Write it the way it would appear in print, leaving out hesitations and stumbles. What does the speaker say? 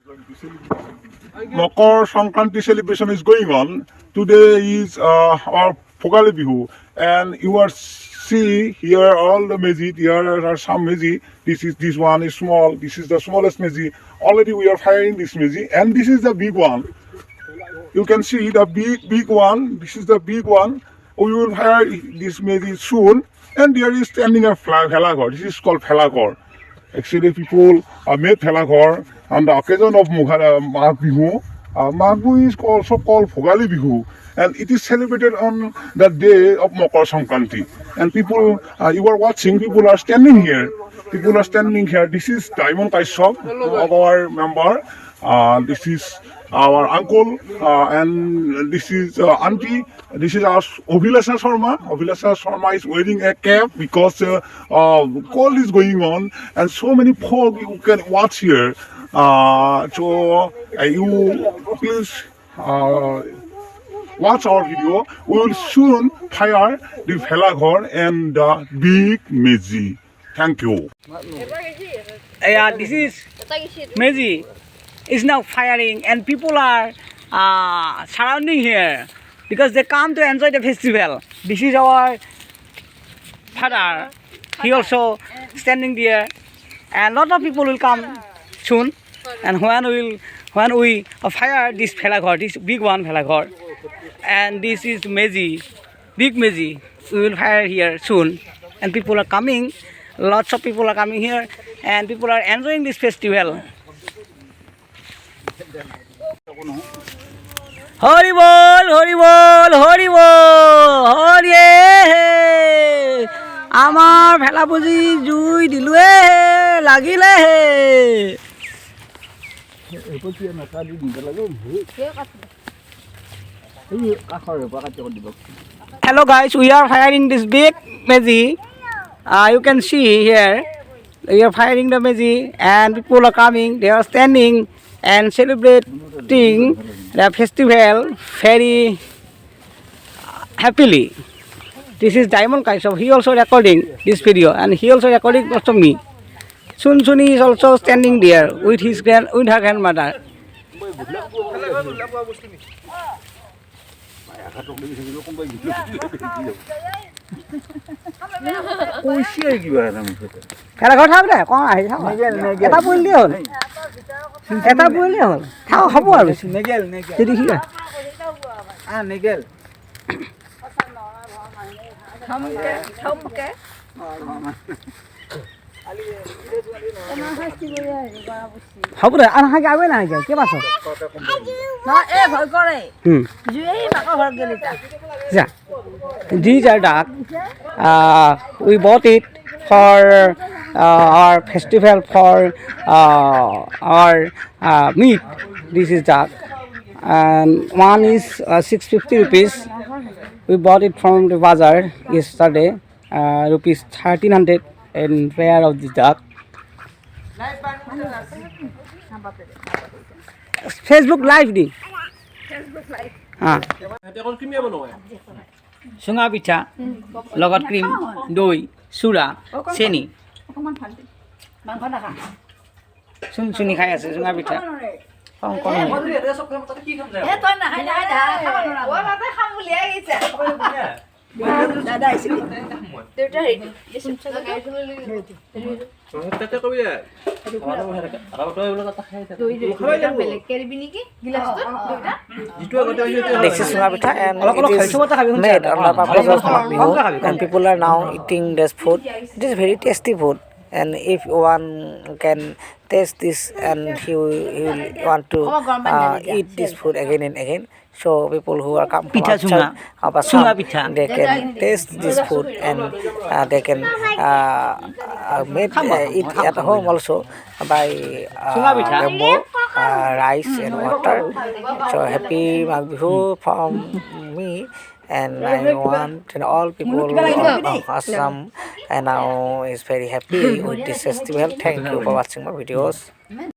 Makar Sankranti celebration is going on. Today is our Magh bihu, and you are see here all the mezi. Here are some mezi. This one is small. This is the smallest mezi. Already we are firing this mezi, and this is the big one. You can see the big one. This is the big one. We will fire this mezi soon, and there is standing a felagor. This is called felagor. Actually, people made felagor on the occasion of Magh bihu. Magh bihu is also called Magh bihu, and it is celebrated on the day of Makar Sankranti. And people, you are watching, people are standing here. People are standing here. This is Diamond Kaishop of our member. This is our uncle, and this is auntie. This is our Abhilasha Sharma. Abhilasha Sharma is wearing a cap because cold is going on, and so many folk you can watch here. So you please watch our video. We will soon fire the felagor and the big mezi. Thank you. Yeah, this is mezi is now firing, and people are surrounding here because they come to enjoy the festival. This is our father. He also standing there, and lot of people will come soon. And when we fire this felagor, this big one felagor, and this is mezi, big mezi, we will fire here soon. And people are coming. Lots of people are coming here, and people are enjoying this festival. Hari bol, hari bol, hari bol, hari he. Amar phela puji jui dilue lagile he. Hello guys, we are firing this big mezi. You can see here, we are firing the mezi, and people are coming. They are standing and celebrating the festival very happily. This is Diamond Kaishop. He also recording this video, and he also recording also me. Soon he is also standing there with her grandmother. Felagor thab de kon ahi thab eta pulli hol thao hobo aru negel dedi ki negel thamke hobo de an ha gabe na ke paso na e bhai kore ju ei baka ghor geli ta ja these are duck. We bought it for our festival, for our meat. This is duck, and one is 650 rupees. We bought it from the bazaar yesterday, rupees 1300 in pair of the duck. Facebook live di. Sunga picha, logot cream, doi, sura, seni. Suni khai ase sunga picha. Kong kong. This is sunga pitha, and it is made on the purpose of Magh bihu, and people are now eating this food. It is very tasty food, and if one can taste this, and he will want to eat this food again and again. So people who are come from outside of Assam, they can taste this food, and they can eat at home also by bamboo, rice and water. So happy Magh bihu from me, and I want all people of Assam and now is very happy with this festival. Thank you for watching my videos.